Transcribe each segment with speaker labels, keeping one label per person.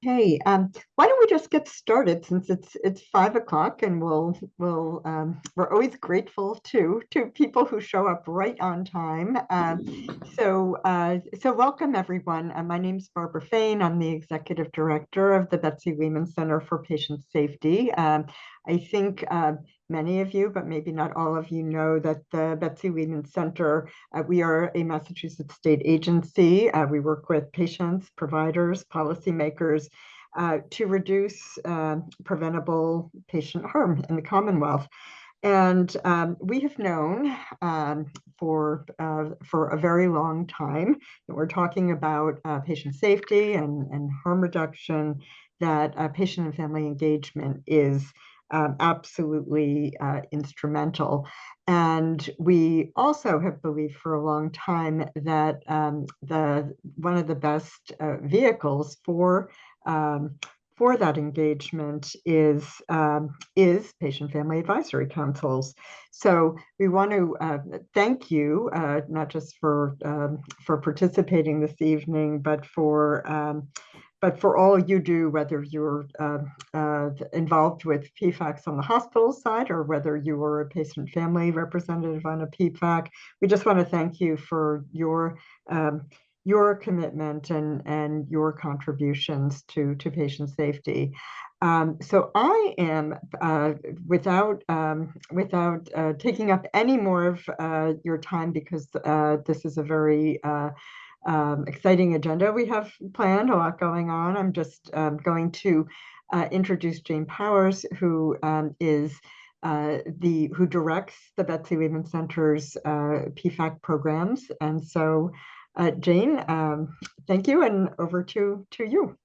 Speaker 1: Hey, why don't we just get started since it's 5 o'clock and we're always grateful to people who show up right on time. So welcome everyone. My name's Barbara Fain. I'm the executive director of the Betsy Lehman Center for Patient Safety. I think many of you, but maybe not all of you, know that the Betsy Lehman Center, we are a Massachusetts state agency. We work with patients, providers, policymakers to reduce preventable patient harm in the Commonwealth. And we have known for a very long time that we're talking about patient safety and harm reduction, that patient and family engagement is absolutely instrumental. And we also have believed for a long time that the one of the best vehicles um, for that engagement is patient family advisory councils. So we want to thank you not just for participating this evening, but for all you do, whether you're involved with PFACs on the hospital side or whether you are a patient family representative on a PFAC. We just want to thank you for your commitment and your contributions to patient safety. So I am, without taking up any more of your time, because this is a very exciting agenda we have planned, a lot going on. I'm just going to introduce Jane Powers, who is who directs the Betsy Lehman Center's PFAC programs. And so, Jane, thank you, and over to you.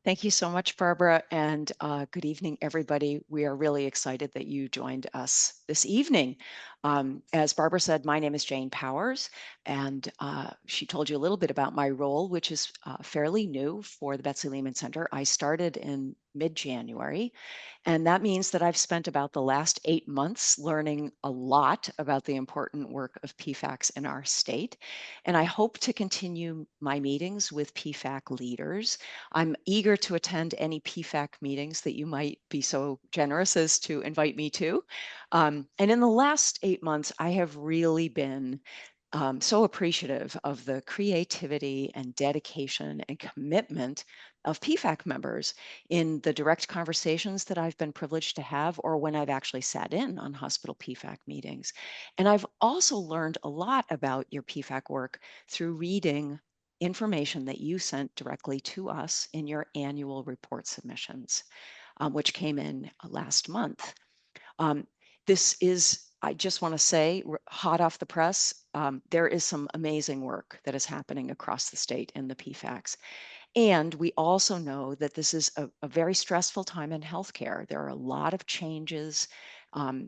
Speaker 2: Thank you so much, Barbara, and good evening, everybody. We are really excited that you joined us this evening. As Barbara said, my name is Jane Powers, and she told you a little bit about my role, which is fairly new for the Betsy Lehman Center. I started in mid-January, and that means that I've spent about the last 8 months learning a lot about the important work of PFACs in our state, and I hope to continue my meetings with PFAC leaders. I'm eager to attend any PFAC meetings that you might be so generous as to invite me to. And in the last 8 months, I have really been so appreciative of the creativity and dedication and commitment of PFAC members in the direct conversations that I've been privileged to have, or when I've actually sat in on hospital PFAC meetings. And I've also learned a lot about your PFAC work through reading information that you sent directly to us in your annual report submissions, which came in last month. Um, this is, I just want to say, hot off the press, there is some amazing work that is happening across the state in the PFACs. And we also know that this is a very stressful time in healthcare. There are a lot of changes.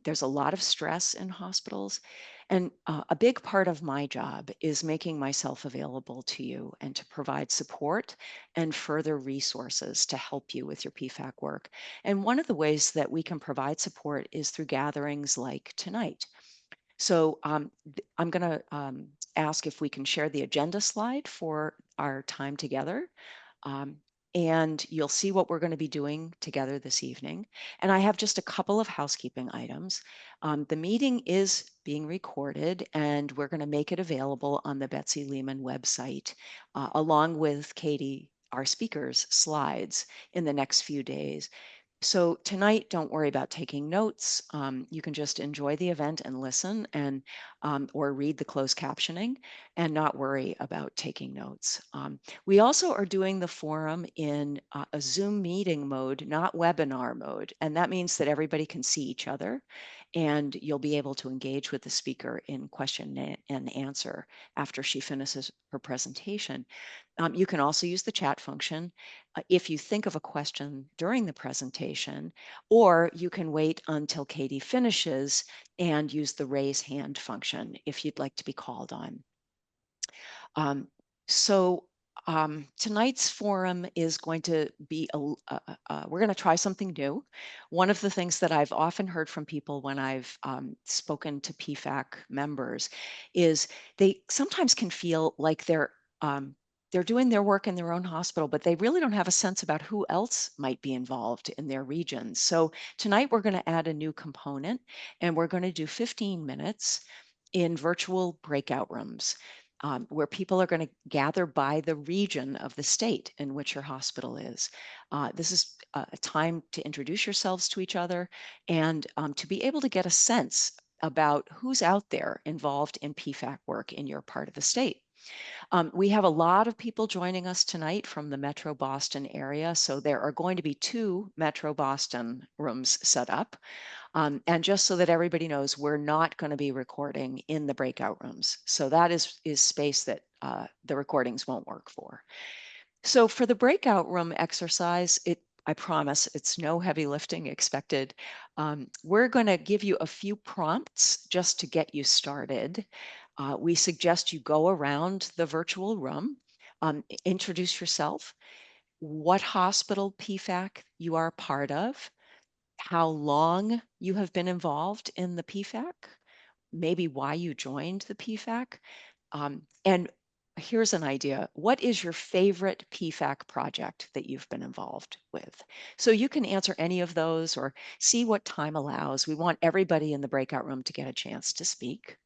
Speaker 2: There's a lot of stress in hospitals. And a big part of my job is making myself available to you and to provide support and further resources to help you with your PFAC work. And one of the ways that we can provide support is through gatherings like tonight. So I'm going to ask if we can share the agenda slide for our time together. Um, and you'll see what we're going to be doing together this evening. And I have just a couple of housekeeping items. The meeting is being recorded, and we're going to make it available on the Betsy Lehman website, along with Katie, our speaker's slides in the next few days. So tonight, don't worry about taking notes. You can just enjoy the event and listen, and or read the closed captioning and not worry about taking notes. We also are doing the forum in a Zoom meeting mode, not webinar mode. And that means that everybody can see each other, and you'll be able to engage with the speaker in question and answer after she finishes her presentation. You can also use the chat function if you think of a question during the presentation, or you can wait until Katie finishes and use the raise hand function if you'd like to be called on. So tonight's forum is going to be, we're going to try something new. One of the things that I've often heard from people when I've spoken to PFAC members is they sometimes can feel like they're doing their work in their own hospital, but they really don't have a sense about who else might be involved in their region. So tonight we're going to add a new component, and we're going to do 15 minutes in virtual breakout rooms. Where people are going to gather by the region of the state in which your hospital is. This is a time to introduce yourselves to each other and to be able to get a sense about who's out there involved in PFAC work in your part of the state. We have a lot of people joining us tonight from the Metro Boston area, so there are going to be 2 Metro Boston rooms set up. And just so that everybody knows, we're not going to be recording in the breakout rooms. So that is space that the recordings won't work for. So for the breakout room exercise, I promise it's no heavy lifting expected. We're going to give you a few prompts just to get you started. We suggest you go around the virtual room, introduce yourself, what hospital PFAC you are part of, how long you have been involved in the PFAC, maybe why you joined the PFAC. And here's an idea. What is your favorite PFAC project that you've been involved with? So you can answer any of those or see what time allows. We want everybody in the breakout room to get a chance to speak.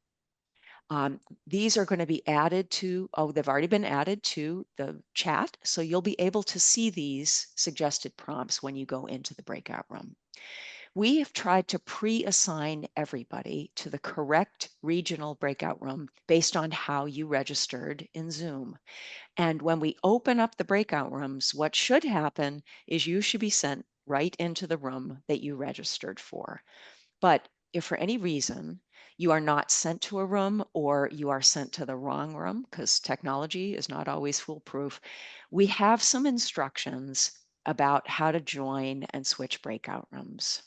Speaker 2: These are going to be added to, they've already been added to the chat. So you'll be able to see these suggested prompts when you go into the breakout room. We have tried to pre-assign everybody to the correct regional breakout room based on how you registered in Zoom. And when we open up the breakout rooms, what should happen is you should be sent right into the room that you registered for. But if for any reason you are not sent to a room or you are sent to the wrong room, because technology is not always foolproof, we have some instructions about how to join and switch breakout rooms.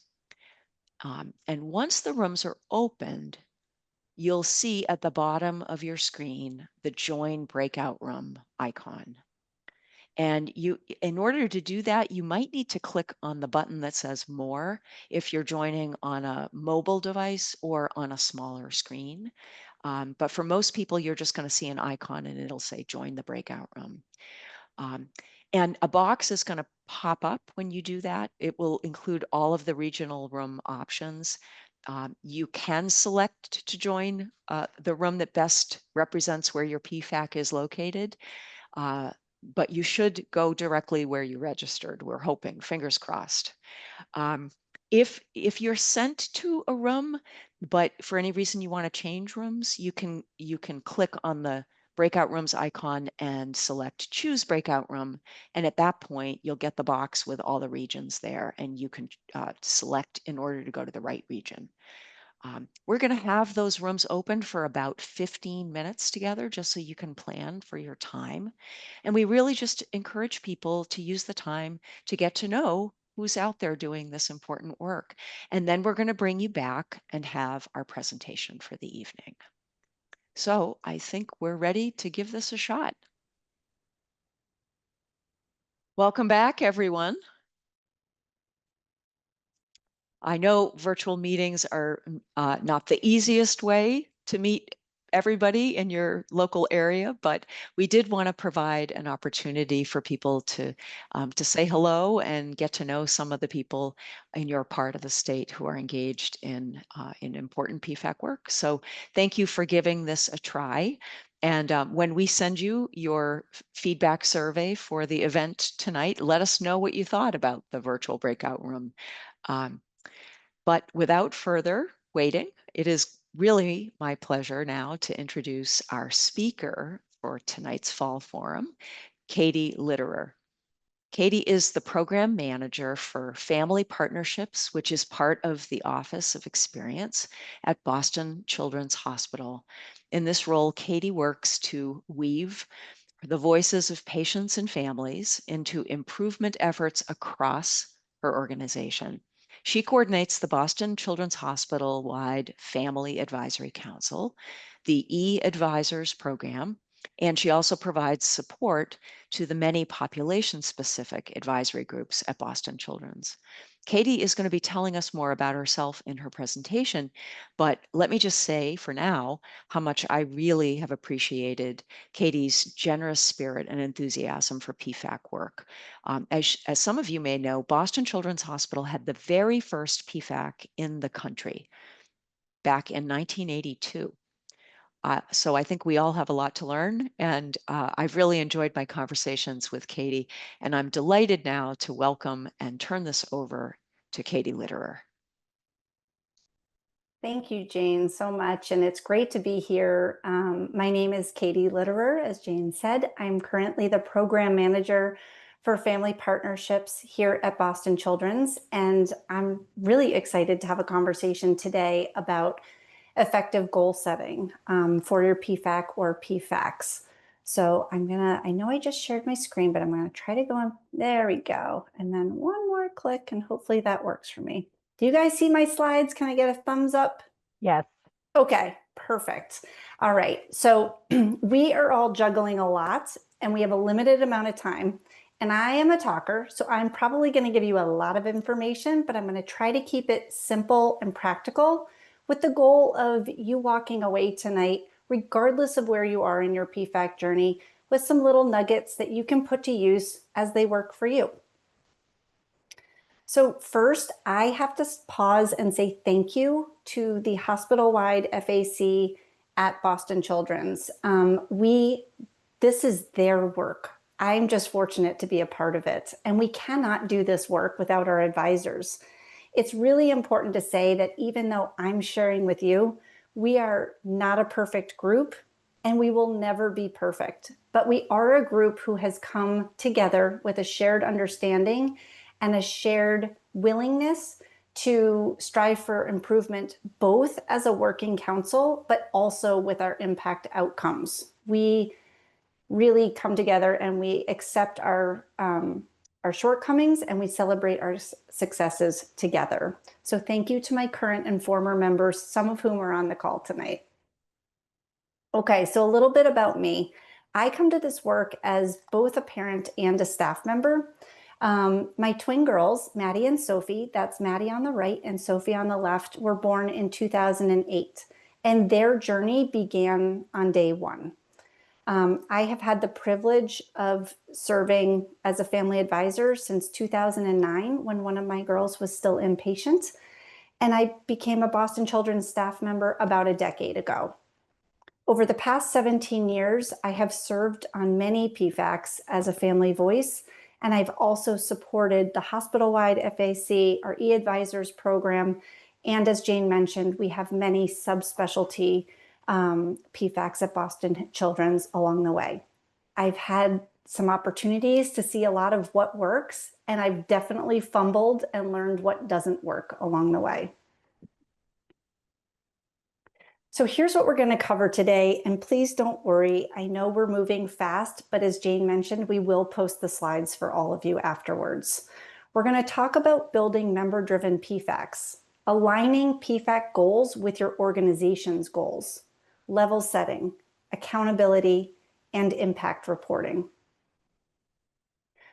Speaker 2: And once the rooms are opened, you'll see at the bottom of your screen the Join Breakout Room icon. And in order to do that, you might need to click on the button that says More if you're joining on a mobile device or on a smaller screen. But for most people, you're just going to see an icon and it'll say Join the Breakout Room. And a box is going to pop up when you do that. It will include all of the regional room options. You can select to join the room that best represents where your PFAC is located, but you should go directly where you registered. We're hoping, fingers crossed. If you're sent to a room, but for any reason you want to change rooms, you can click on the breakout rooms icon and select choose breakout room. And at that point, you'll get the box with all the regions there and you can select in order to go to the right region. We're going to have those rooms open for about 15 minutes together, just so you can plan for your time. And we really just encourage people to use the time to get to know who's out there doing this important work. And then we're going to bring you back and have our presentation for the evening. So I think we're ready to give this a shot. Welcome back, everyone. I know virtual meetings are not the easiest way to meet everybody in your local area, but we did want to provide an opportunity for people to say hello and get to know some of the people in your part of the state who are engaged in important PFAC work. So thank you for giving this a try. And when we send you your feedback survey for the event tonight, let us know what you thought about the virtual breakout room. But without further waiting, it is really my pleasure now to introduce our speaker for tonight's Fall Forum, Katie Litterer. Katie is the program manager for family partnerships, which is part of the Office of Experience at Boston Children's Hospital. In this role, Katie works to weave the voices of patients and families into improvement efforts across her organization. She coordinates the Boston Children's Hospital-wide Family Advisory Council, the E-Advisors program, And she also provides support to the many population-specific advisory groups at Boston Children's. Katie is going to be telling us more about herself in her presentation, but let me just say for now how much I really have appreciated Katie's generous spirit and enthusiasm for PFAC work. As some of you may know, Boston Children's Hospital had the very first PFAC in the country back in 1982. So I think we all have a lot to learn, and I've really enjoyed my conversations with Katie, and I'm delighted now to welcome and turn this over to Katie Litterer.
Speaker 3: Thank you, Jane, so much. And it's great to be here. My name is Katie Litterer, as Jane said. I'm currently the program manager for family partnerships here at Boston Children's. And I'm really excited to have a conversation today about effective goal setting for your PFAC or PFACs. So I know I just shared my screen, but I'm gonna try to go on, there we go. And then one more click and hopefully that works for me. Do you guys see my slides? Can I get a thumbs up?
Speaker 1: Yes.
Speaker 3: Okay, perfect. All right, so we are all juggling a lot and we have a limited amount of time. And I am a talker, so I'm probably going to give you a lot of information, but I'm going to try to keep it simple and practical with the goal of you walking away tonight, regardless of where you are in your PFAC journey, with some little nuggets that you can put to use as they work for you. So first, I have to pause and say thank you to the hospital-wide FAC at Boston Children's. This is their work. I'm just fortunate to be a part of it. And we cannot do this work without our advisors. It's really important to say that even though I'm sharing with you, we are not a perfect group and we will never be perfect. But we are a group who has come together with a shared understanding and a shared willingness to strive for improvement, both as a working council, but also with our impact outcomes. We really come together and we accept our shortcomings and we celebrate our successes together. So thank you to my current and former members, some of whom are on the call tonight. Okay, so a little bit about me. I come to this work as both a parent and a staff member. My twin girls, Maddie and Sophie, that's Maddie on the right and Sophie on the left, were born in 2008, and their journey began on day one. I have had the privilege of serving as a family advisor since 2009 when one of my girls was still inpatient, and I became a Boston Children's staff member about a decade ago. Over the past 17 years, I have served on many PFACs as a family voice, and I've also supported the hospital-wide FAC, our e-advisors program, and as Jane mentioned, we have many subspecialty PFACs at Boston Children's along the way. I've had some opportunities to see a lot of what works, and I've definitely fumbled and learned what doesn't work along the way. So here's what we're going to cover today, and please don't worry. I know we're moving fast, but as Jane mentioned, we will post the slides for all of you afterwards. We're going to talk about building member-driven PFACs, aligning PFAC goals with your organization's goals, level setting, accountability, and impact reporting.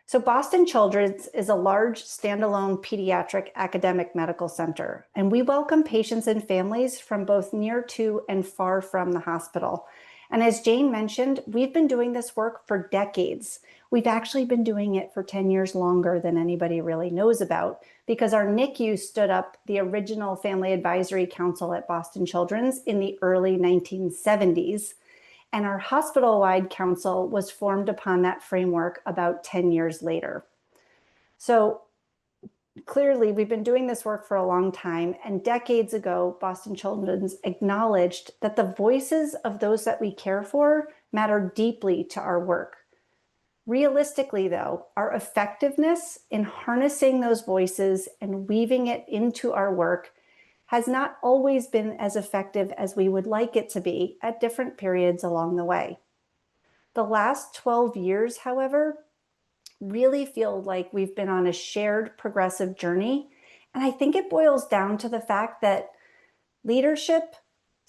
Speaker 3: So Boston Children's is a large standalone pediatric academic medical center, and we welcome patients and families from both near to and far from the hospital. And as Jane mentioned, we've been doing this work for decades. We've actually been doing it for 10 years longer than anybody really knows about, because our NICU stood up the original Family Advisory Council at Boston Children's in the early 1970s. And our hospital-wide council was formed upon that framework about 10 years later. So clearly, we've been doing this work for a long time, and decades ago, Boston Children's acknowledged that the voices of those that we care for matter deeply to our work. Realistically, though, our effectiveness in harnessing those voices and weaving it into our work has not always been as effective as we would like it to be at different periods along the way. The last 12 years, however, really feel like we've been on a shared progressive journey. And I think it boils down to the fact that leadership,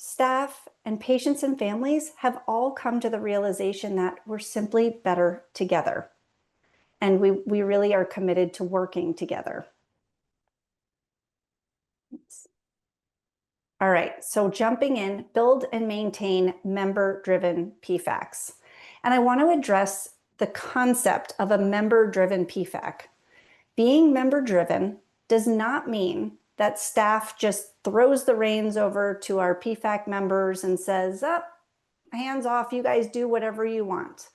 Speaker 3: Staff and patients and families have all come to the realization that we're simply better together. And we really are committed to working together. All right, so jumping in, build and maintain member-driven PFACs. And I want to address the concept of a member-driven PFAC. Being member-driven does not mean that staff just throws the reins over to our PFAC members and says, oh, hands off, you guys do whatever you want.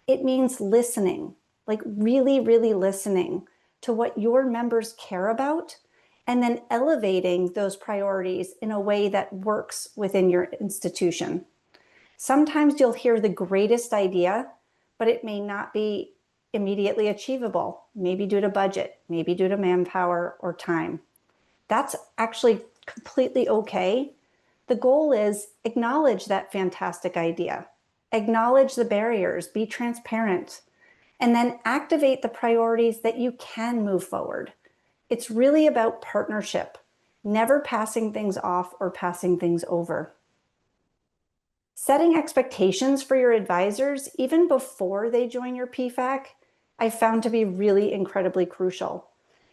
Speaker 3: It means listening, like really, really listening to what your members care about, and then elevating those priorities in a way that works within your institution. Sometimes you'll hear the greatest idea, but it may not be immediately achievable, maybe due to budget, maybe due to manpower or time. That's actually completely okay. The goal is acknowledge that fantastic idea, acknowledge the barriers, be transparent, and then activate the priorities that you can move forward. It's really about partnership, never passing things off or passing things over. Setting expectations for your advisors, even before they join your PFAC, I found to be really incredibly crucial.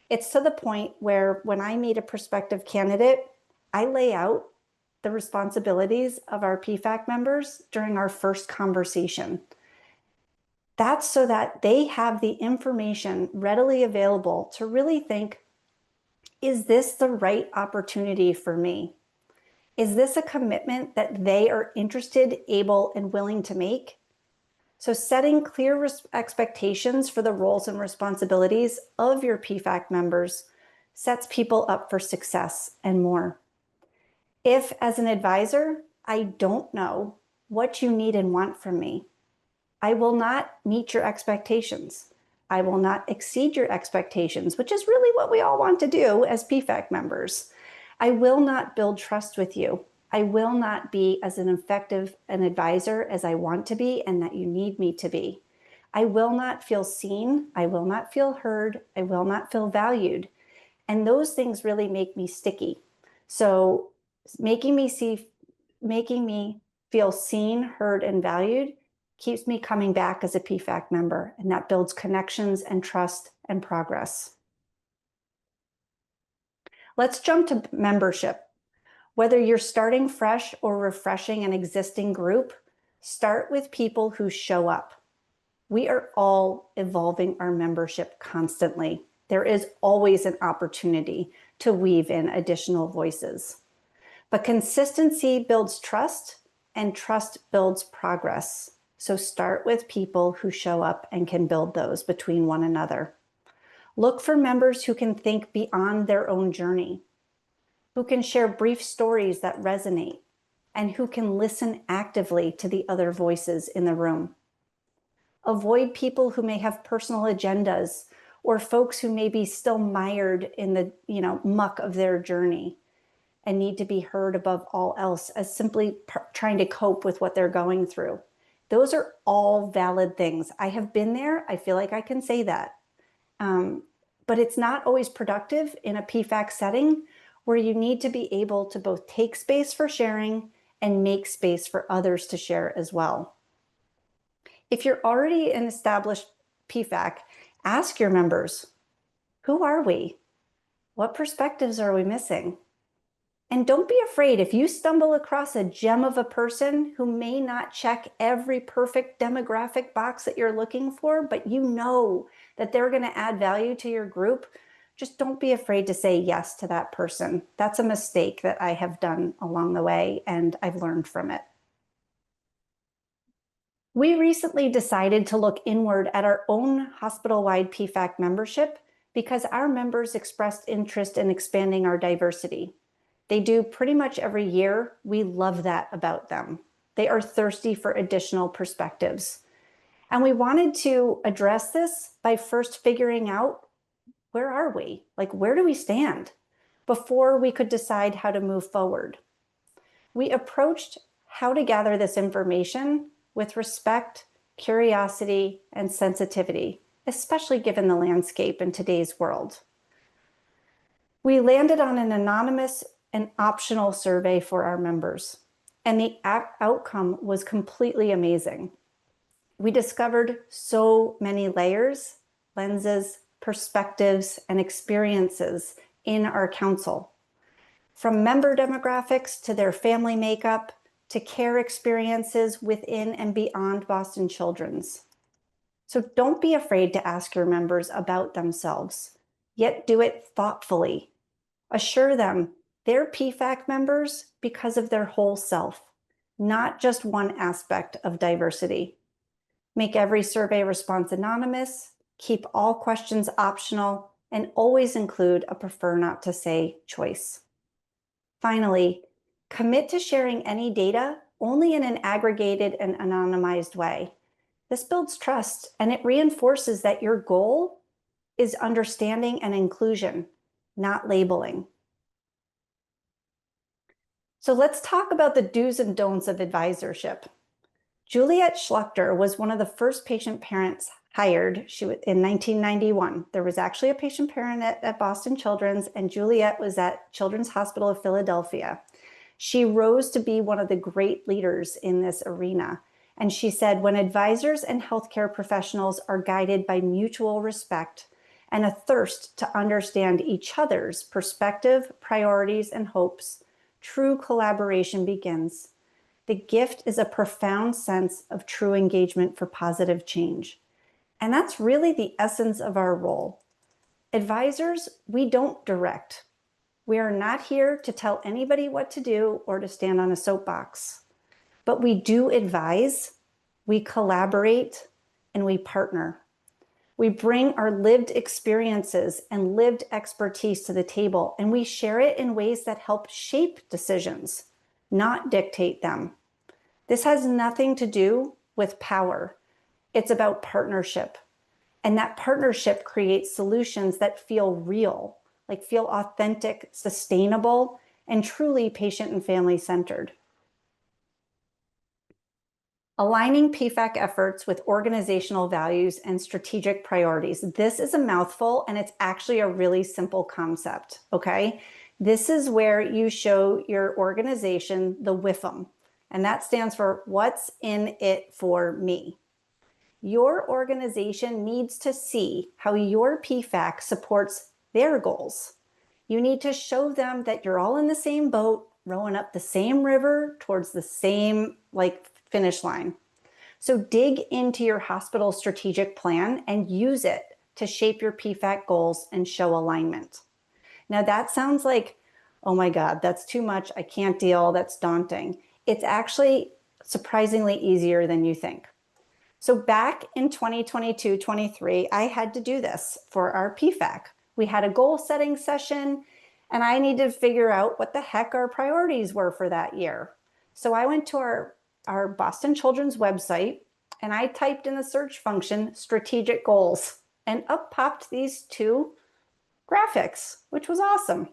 Speaker 3: It's to the point where when I meet a prospective candidate, I lay out the responsibilities of our PFAC members during our first conversation. That's so that they have the information readily available to really think, is this the right opportunity for me? Is this a commitment that they are interested, able, and willing to make? So setting clear expectations for the roles and responsibilities of your PFAC members sets people up for success and more. If, as an advisor, I don't know what you need and want from me, I will not meet your expectations. I will not exceed your expectations, which is really what we all want to do as PFAC members. I will not build trust with you. I will not be as an effective an advisor as I want to be and that you need me to be. I will not feel seen. I will not feel heard. I will not feel valued. And those things really make me sticky. So making me feel seen, heard, and valued keeps me coming back as a PFAC member, and that builds connections and trust and progress. Let's jump to membership. Whether you're starting fresh or refreshing an existing group, start with people who show up. We are all evolving our membership constantly. There is always an opportunity to weave in additional voices. But consistency builds trust, and trust builds progress. So start with people who show up and can build those between one another. Look for members who can think beyond their own journey, who can share brief stories that resonate, and who can listen actively to the other voices in the room. Avoid people who may have personal agendas or folks who may be still mired in the muck of their journey and need to be heard above all else as simply trying to cope with what they're going through. Those are all valid things. I have been there. I feel like I can say that. But it's not always productive in a PFAC setting where you need to be able to both take space for sharing and make space for others to share as well. If you're already an established PFAC, ask your members, who are we? What perspectives are we missing? And don't be afraid if you stumble across a gem of a person who may not check every perfect demographic box that you're looking for, but you know that they're going to add value to your group. Just don't be afraid to say yes to that person. That's a mistake that I have done along the way, and I've learned from it. We recently decided to look inward at our own hospital-wide PFAC membership because our members expressed interest in expanding our diversity. They do pretty much every year. We love that about them. They are thirsty for additional perspectives. And we wanted to address this by first figuring out, where are we? Like, where do we stand? Before we could decide how to move forward. We approached how to gather this information with respect, curiosity, and sensitivity, especially given the landscape in today's world. We landed on an anonymous an optional survey for our members. And the outcome was completely amazing. We discovered so many layers, lenses, perspectives, and experiences in our council. From member demographics to their family makeup, to care experiences within and beyond Boston Children's. So don't be afraid to ask your members about themselves, yet do it thoughtfully. Assure them they're PFAC members because of their whole self, not just one aspect of diversity. Make every survey response anonymous, keep all questions optional, and always include a prefer not to say choice. Finally, commit to sharing any data only in an aggregated and anonymized way. This builds trust and it reinforces that your goal is understanding and inclusion, not labeling. So let's talk about the do's and don'ts of advisorship. Juliet Schluchter was one of the first patient parents hired. She was in 1991. There was actually a patient parent at Boston Children's, and Juliet was at Children's Hospital of Philadelphia. She rose to be one of the great leaders in this arena. And she said, when advisors and healthcare professionals are guided by mutual respect and a thirst to understand each other's perspective, priorities, and hopes, true collaboration begins. The gift is a profound sense of true engagement for positive change. And that's really the essence of our role. Advisors, we don't direct. We are not here to tell anybody what to do or to stand on a soapbox. But we do advise, we collaborate, and we partner. We bring our lived experiences and lived expertise to the table, and we share it in ways that help shape decisions, not dictate them. This has nothing to do with power. It's about partnership. And that partnership creates solutions that feel real, like feel authentic, sustainable, and truly patient and family centered. Aligning PFAC efforts with organizational values and strategic priorities. This is a mouthful, and it's actually a really simple concept, okay? This is where you show your organization the WIFM, and that stands for what's in it for me. Your organization needs to see how your PFAC supports their goals. You need to show them that you're all in the same boat, rowing up the same river towards the same finish line. So dig into your hospital strategic plan and use it to shape your PFAC goals and show alignment. Now that sounds like, oh my God, that's too much. I can't deal. That's daunting. It's actually surprisingly easier than you think. So back in 2022-23, I had to do this for our PFAC. We had a goal setting session and I needed to figure out what the heck our priorities were for that year. So I went to our Boston Children's website and I typed in the search function, strategic goals, and up popped these two graphics, which was awesome.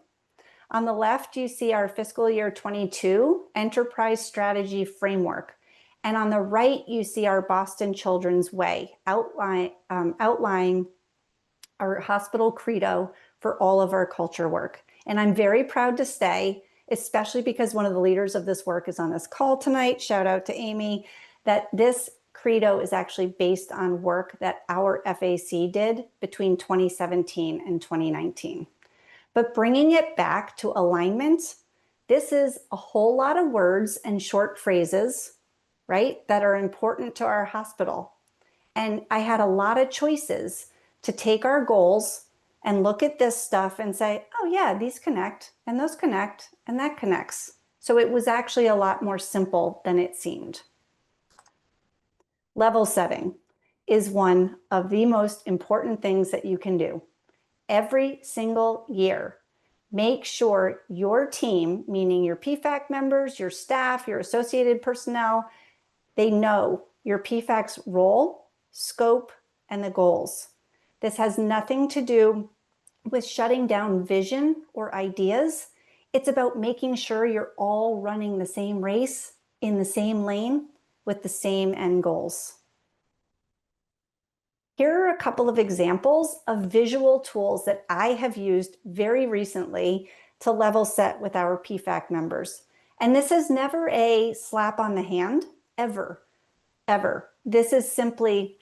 Speaker 3: On the left, you see our fiscal year 22 enterprise strategy framework. And on the right, you see our Boston Children's Way, outlining our hospital credo for all of our culture work. And I'm very proud to say, especially because one of the leaders of this work is on this call tonight, shout out to Amy, that this credo is actually based on work that our FAC did between 2017 and 2019. But bringing it back to alignment, this is a whole lot of words and short phrases, right, that are important to our hospital. And I had a lot of choices to take our goals and look at this stuff and say, oh yeah, these connect, and those connect, and that connects. So it was actually a lot more simple than it seemed. Level setting is one of the most important things that you can do. Every single year, make sure your team, meaning your PFAC members, your staff, your associated personnel, they know your PFAC's role, scope, and the goals. This has nothing to do with shutting down vision or ideas. It's about making sure you're all running the same race in the same lane with the same end goals. Here are a couple of examples of visual tools that I have used very recently to level set with our PFAC members. And this is never a slap on the hand, ever, ever. This is simply,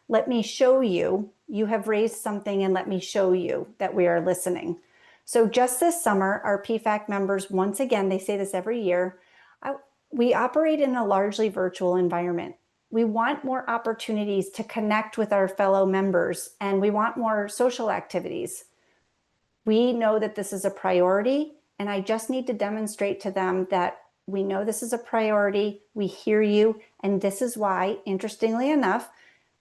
Speaker 3: let me show you, you have raised something and let me show you that we are listening. So just this summer, our PFAC members, once again, they say this every year, we operate in a largely virtual environment. We want more opportunities to connect with our fellow members, and we want more social activities. We know that this is a priority, and I just need to demonstrate to them that we know this is a priority, we hear you, and this is why, interestingly enough,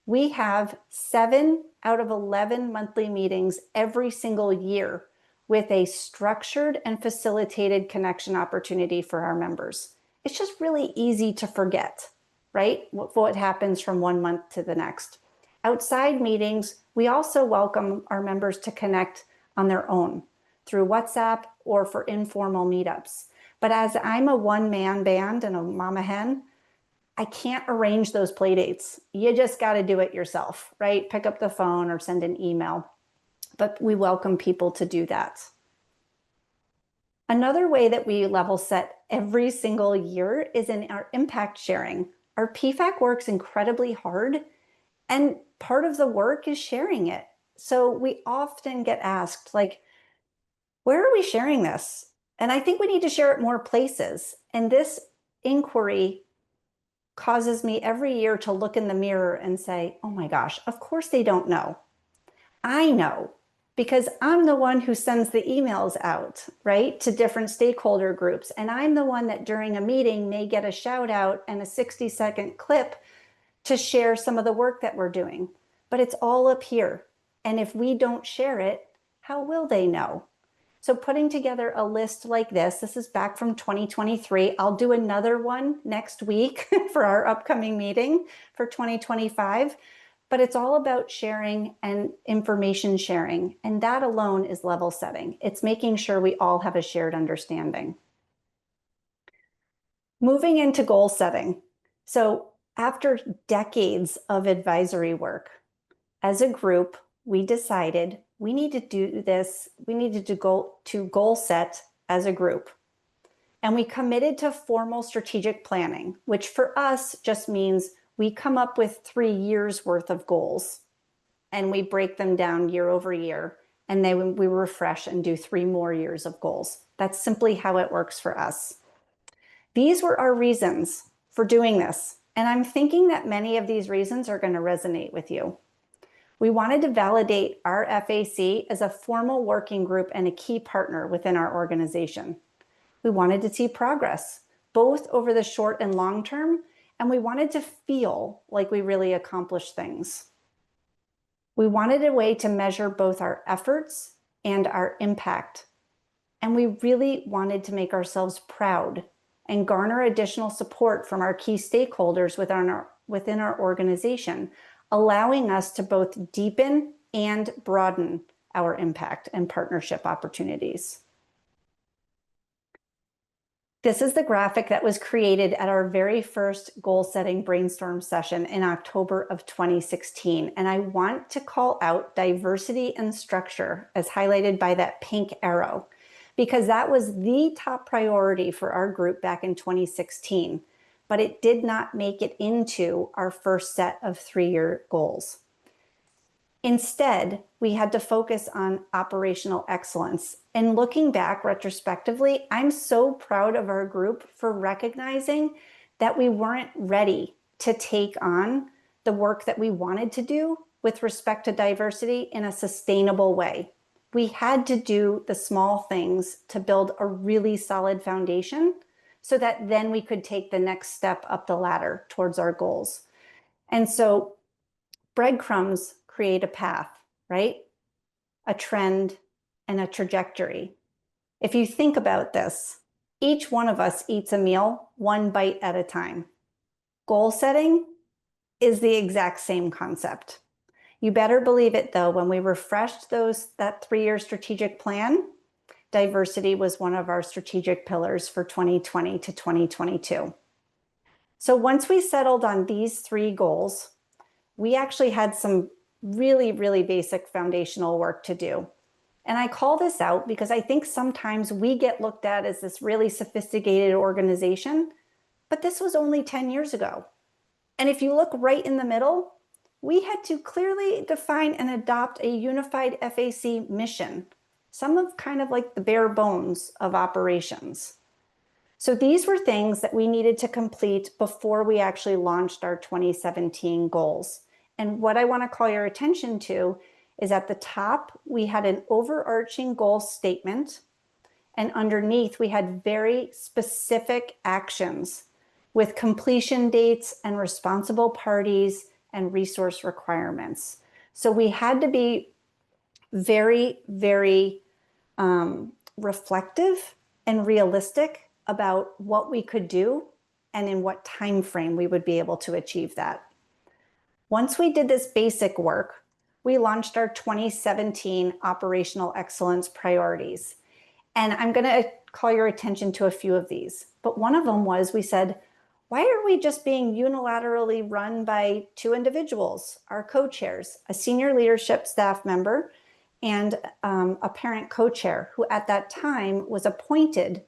Speaker 3: we have 7 out of 11 monthly meetings every single year with a structured and facilitated connection opportunity for our members. It's just really easy to forget, right? What happens from one month to the next. Outside meetings, we also welcome our members to connect on their own through WhatsApp or for informal meetups. But as I'm a one-man band and a mama hen, I can't arrange those play dates. You just got to do it yourself, right? Pick up the phone or send an email. But we welcome people to do that. Another way that we level set every single year is in our impact sharing. Our PFAC works incredibly hard, and part of the work is sharing it. So we often get asked, like, where are we sharing this? And I think we need to share it more places. And this inquiry causes me every year to look in the mirror and say, oh my gosh, of course they don't know. I know, because I'm the one who sends the emails out, right, to different stakeholder groups. And I'm the one that during a meeting may get a shout out and a 60-second clip to share some of the work that we're doing. But it's all up here. And if we don't share it, how will they know? So putting together a list like this is back from 2023. I'll do another one next week for our upcoming meeting for 2025. But it's all about sharing and information sharing. And that alone is level setting. It's making sure we all have a shared understanding. Moving into goal setting. So after decades of advisory work, as a group, we decided we need to do this. We needed to go to goal set as a group. And we committed to formal strategic planning, which for us just means we come up with 3 years worth of goals and we break them down year over year. And then we refresh and do 3 more years of goals. That's simply how it works for us. These were our reasons for doing this. And I'm thinking that many of these reasons are going to resonate with you. We wanted to validate our FAC as a formal working group and a key partner within our organization. We wanted to see progress, both over the short and long term, and we wanted to feel like we really accomplished things. We wanted a way to measure both our efforts and our impact. And we really wanted to make ourselves proud and garner additional support from our key stakeholders within our organization, allowing us to both deepen and broaden our impact and partnership opportunities. This is the graphic that was created at our very first goal-setting brainstorm session in October of 2016. And I want to call out diversity and structure as highlighted by that pink arrow, because that was the top priority for our group back in 2016, but it did not make it into our first set of 3-year goals. Instead, we had to focus on operational excellence. And looking back retrospectively, I'm so proud of our group for recognizing that we weren't ready to take on the work that we wanted to do with respect to diversity in a sustainable way. We had to do the small things to build a really solid foundation so that then we could take the next step up the ladder towards our goals. And so breadcrumbs create a path, right? A trend and a trajectory. If you think about this, each one of us eats a meal 1 bite at a time. Goal setting is the exact same concept. You better believe it though, when we refreshed that 3-year strategic plan, diversity was one of our strategic pillars for 2020 to 2022. So once we settled on these 3 goals, we actually had some really, really basic foundational work to do. And I call this out because I think sometimes we get looked at as this really sophisticated organization, but this was only 10 years ago. And if you look right in the middle, we had to clearly define and adopt a unified FAC mission, some of kind of like the bare bones of operations. So these were things that we needed to complete before we actually launched our 2017 goals. And what I want to call your attention to is at the top, we had an overarching goal statement, and underneath we had very specific actions with completion dates and responsible parties and resource requirements. So we had to be very, very reflective and realistic about what we could do and in what time frame we would be able to achieve that. Once we did this basic work, we launched our 2017 operational excellence priorities. And I'm going to call your attention to a few of these. But one of them was, we said, why are we just being unilaterally run by two individuals, our co-chairs, a senior leadership staff member and a parent co-chair who at that time was appointed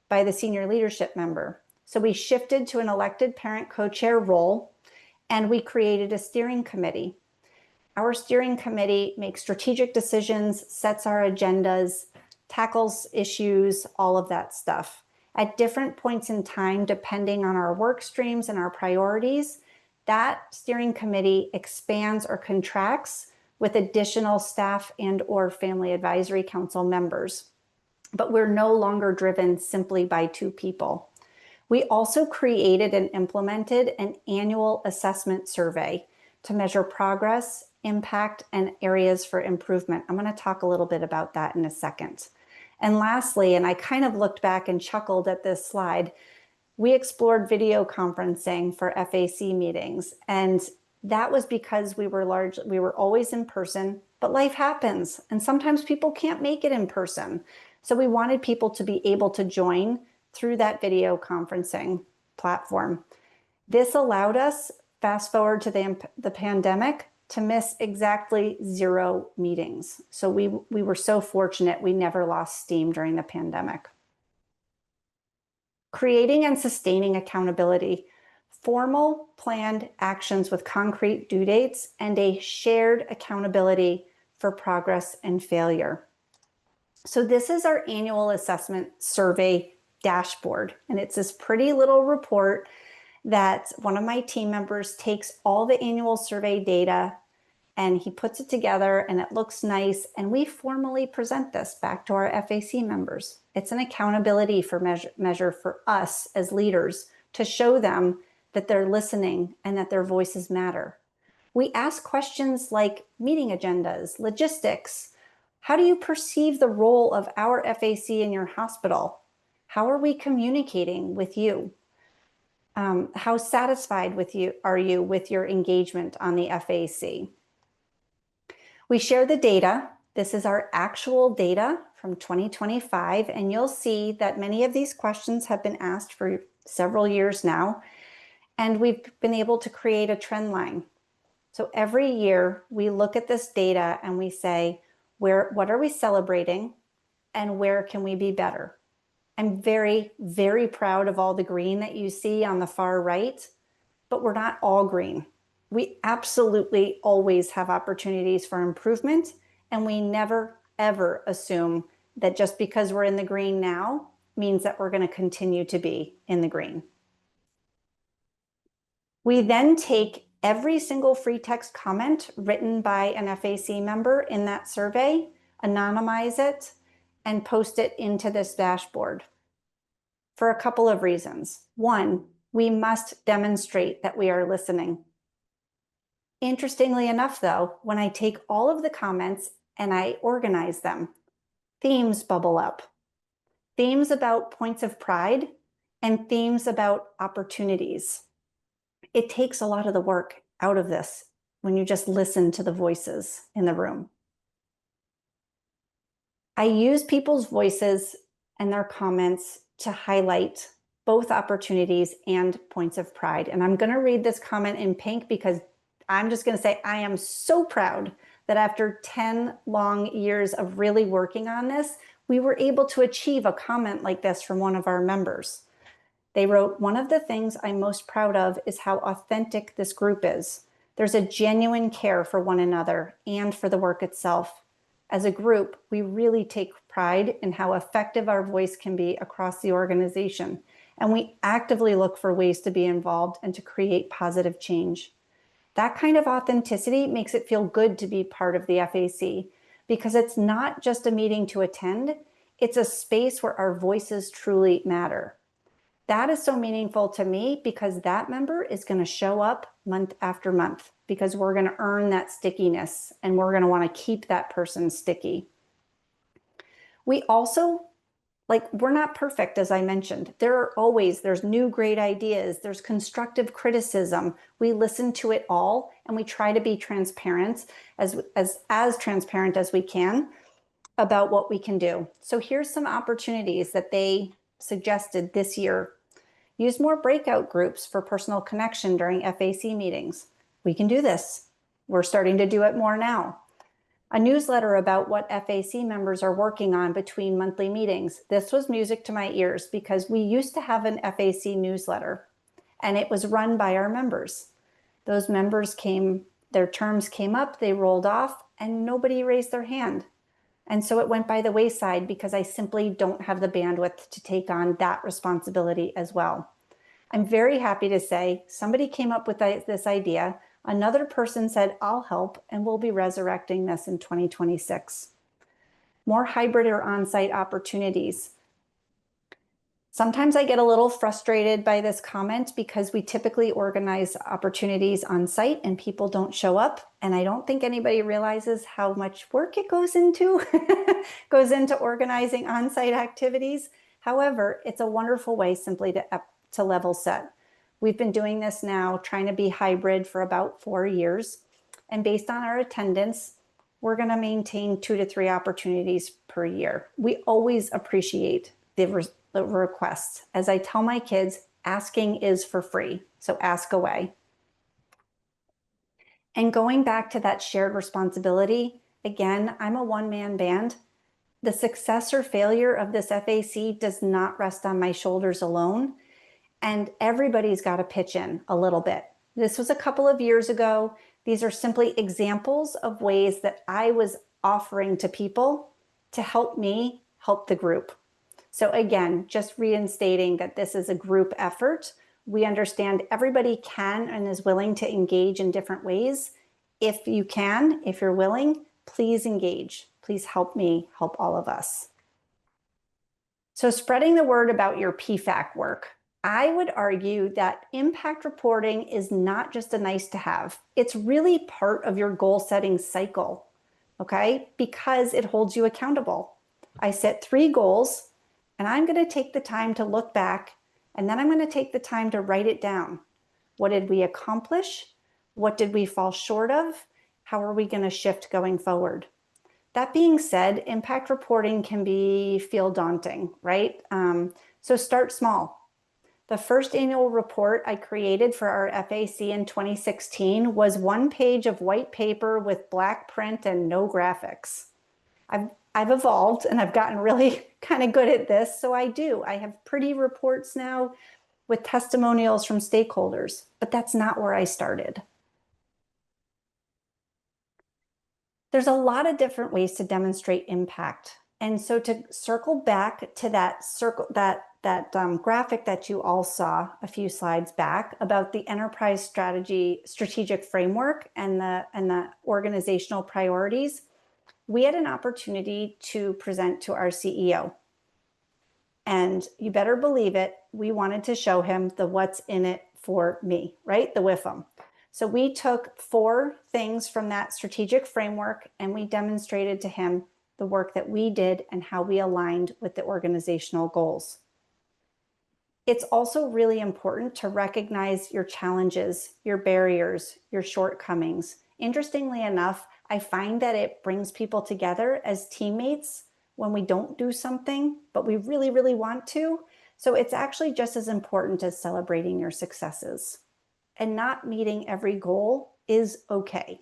Speaker 3: by the senior leadership member. So we shifted to an elected parent co-chair role, and we created a steering committee. Our steering committee makes strategic decisions, sets our agendas, tackles issues, all of that stuff. At different points in time, depending on our work streams and our priorities, that steering committee expands or contracts with additional staff and or family advisory council members. But we're no longer driven simply by two people. We also created and implemented an annual assessment survey to measure progress, impact, and areas for improvement. I'm going to talk a little bit about that in a second. And lastly, and I kind of looked back and chuckled at this slide, we explored video conferencing for FAC meetings. And that was because we were always in person, but life happens. And sometimes people can't make it in person. So we wanted people to be able to join through that video conferencing platform. This allowed us, fast forward to the pandemic, to miss exactly 0 meetings. So we were so fortunate we never lost steam during the pandemic. Creating and sustaining accountability, formal planned actions with concrete due dates, and a shared accountability for progress and failure. So this is our annual assessment survey dashboard. And it's this pretty little report that one of my team members takes all the annual survey data and he puts it together and it looks nice. And we formally present this back to our FAC members. It's an accountability for measure for us as leaders to show them that they're listening and that their voices matter. We ask questions like meeting agendas, logistics. How do you perceive the role of our FAC in your hospital? How are we communicating with you? How satisfied are you with your engagement on the FAC? We share the data. This is our actual data from 2025, and you'll see that many of these questions have been asked for several years now, and we've been able to create a trend line. So every year we look at this data and we say, what are we celebrating and where can we be better? I'm very, very proud of all the green that you see on the far right, but we're not all green. We absolutely always have opportunities for improvement, and we never, ever assume that just because we're in the green now means that we're going to continue to be in the green. We then take every single free text comment written by an FAC member in that survey, anonymize it, and post it into this dashboard for a couple of reasons. One, we must demonstrate that we are listening. Interestingly enough, though, when I take all of the comments and I organize them, themes bubble up. Themes about points of pride and themes about opportunities. It takes a lot of the work out of this when you just listen to the voices in the room. I use people's voices and their comments to highlight both opportunities and points of pride. And I'm going to read this comment in pink because I'm just going to say I am so proud that after 10 long years of really working on this, we were able to achieve a comment like this from one of our members. They wrote, "One of the things I'm most proud of is how authentic this group is. There's a genuine care for one another and for the work itself. As a group, we really take pride in how effective our voice can be across the organization, and we actively look for ways to be involved and to create positive change." That kind of authenticity makes it feel good to be part of the FAC, because it's not just a meeting to attend, it's a space where our voices truly matter. That is so meaningful to me because that member is going to show up month after month, because we're going to earn that stickiness and we're going to want to keep that person sticky. We also, we're not perfect, as I mentioned. There's new great ideas, there's constructive criticism. We listen to it all and we try to be transparent, as transparent as we can about what we can do. So here's some opportunities that they suggested this year. Use more breakout groups for personal connection during FAC meetings. We can do this. We're starting to do it more now. A newsletter about what FAC members are working on between monthly meetings. This was music to my ears because we used to have an FAC newsletter and it was run by our members. Those members their terms came up, they rolled off, and nobody raised their hand. And so it went by the wayside because I simply don't have the bandwidth to take on that responsibility as well. I'm very happy to say somebody came up with this idea. Another person said, "I'll help," and we'll be resurrecting this in 2026. More hybrid or on-site opportunities. Sometimes I get a little frustrated by this comment because we typically organize opportunities on site and people don't show up. And I don't think anybody realizes how much work it goes into organizing on-site activities. However, it's a wonderful way simply to level set. We've been doing this now, trying to be hybrid for about 4 years. And based on our attendance, we're going to maintain 2 to 3 opportunities per year. We always appreciate the requests. As I tell my kids, asking is for free, so ask away. And going back to that shared responsibility, again, I'm a one-man band. The success or failure of this FAC does not rest on my shoulders alone, and everybody's got to pitch in a little bit. This was a couple of years ago. These are simply examples of ways that I was offering to people to help me help the group. So again, just reinstating that this is a group effort. We understand everybody can and is willing to engage in different ways. If you can, if you're willing, please engage. Please help me help all of us. So spreading the word about your PFAC work. I would argue that impact reporting is not just a nice to have. It's really part of your goal setting cycle, okay? Because it holds you accountable. I set 3 goals and I'm going to take the time to look back, and then I'm going to take the time to write it down. What did we accomplish? What did we fall short of? How are we going to shift going forward? That being said, impact reporting can feel daunting, right? So start small. The first annual report I created for our FAC in 2016 was 1 page of white paper with black print and no graphics. I've evolved and I've gotten really kind of good at this, so I have pretty reports now with testimonials from stakeholders, but that's not where I started. There's a lot of different ways to demonstrate impact. And so to circle back to that graphic that you all saw a few slides back about the enterprise strategic framework and the organizational priorities, we had an opportunity to present to our CEO. And you better believe it, we wanted to show him the what's in it for me, right? The WIFM. So we took 4 things from that strategic framework and we demonstrated to him the work that we did and how we aligned with the organizational goals. It's also really important to recognize your challenges, your barriers, your shortcomings. Interestingly enough, I find that it brings people together as teammates when we don't do something, but we really, really want to. So it's actually just as important as celebrating your successes. And not meeting every goal is okay.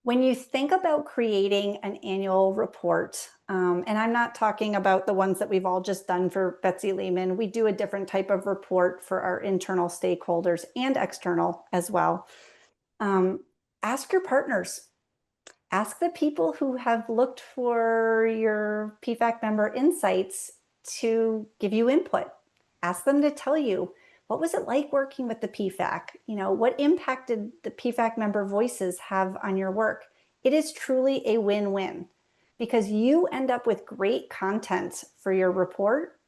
Speaker 3: When you think about creating an annual report, and I'm not talking about the ones that we've all just done for Betsy Lehman, we do a different type of report for our internal stakeholders and external as well. Ask your partners. Ask the people who have looked for your PFAC member insights to give you input. Ask them to tell you, what was it like working with the PFAC? What impact did the PFAC member voices have on your work? It is truly a win-win because you end up with great content for your report.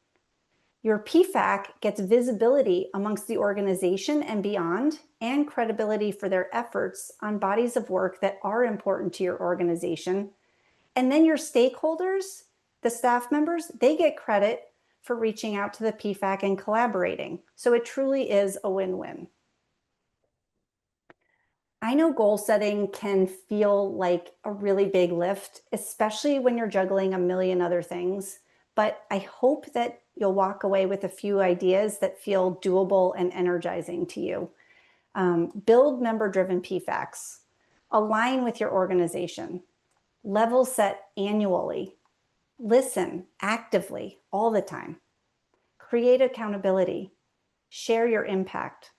Speaker 3: Your PFAC gets visibility amongst the organization and beyond, and credibility for their efforts on bodies of work that are important to your organization. And then your stakeholders, the staff members, they get credit for reaching out to the PFAC and collaborating. So it truly is a win-win. I know goal setting can feel like a really big lift, especially when you're juggling a million other things. But I hope that you'll walk away with a few ideas that feel doable and energizing to you. Build member-driven PFACs. Align with your organization. Level set annually. Listen actively all the time. Create accountability. Share your impact.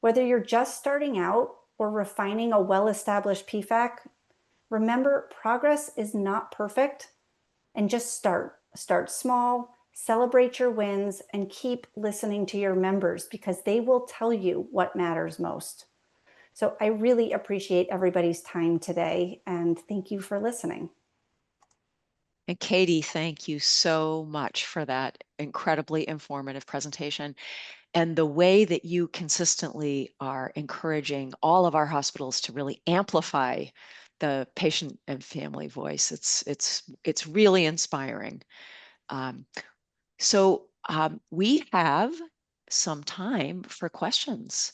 Speaker 3: Whether you're just starting out or refining a well-established PFAC, remember progress is not perfect, and just start. Start small, celebrate your wins, and keep listening to your members because they will tell you what matters most. So I really appreciate everybody's time today, and thank you for listening.
Speaker 2: And Katie, thank you so much for that incredibly informative presentation. And the way that you consistently are encouraging all of our hospitals to really amplify the patient and family voice, it's really inspiring. So we have some time for questions.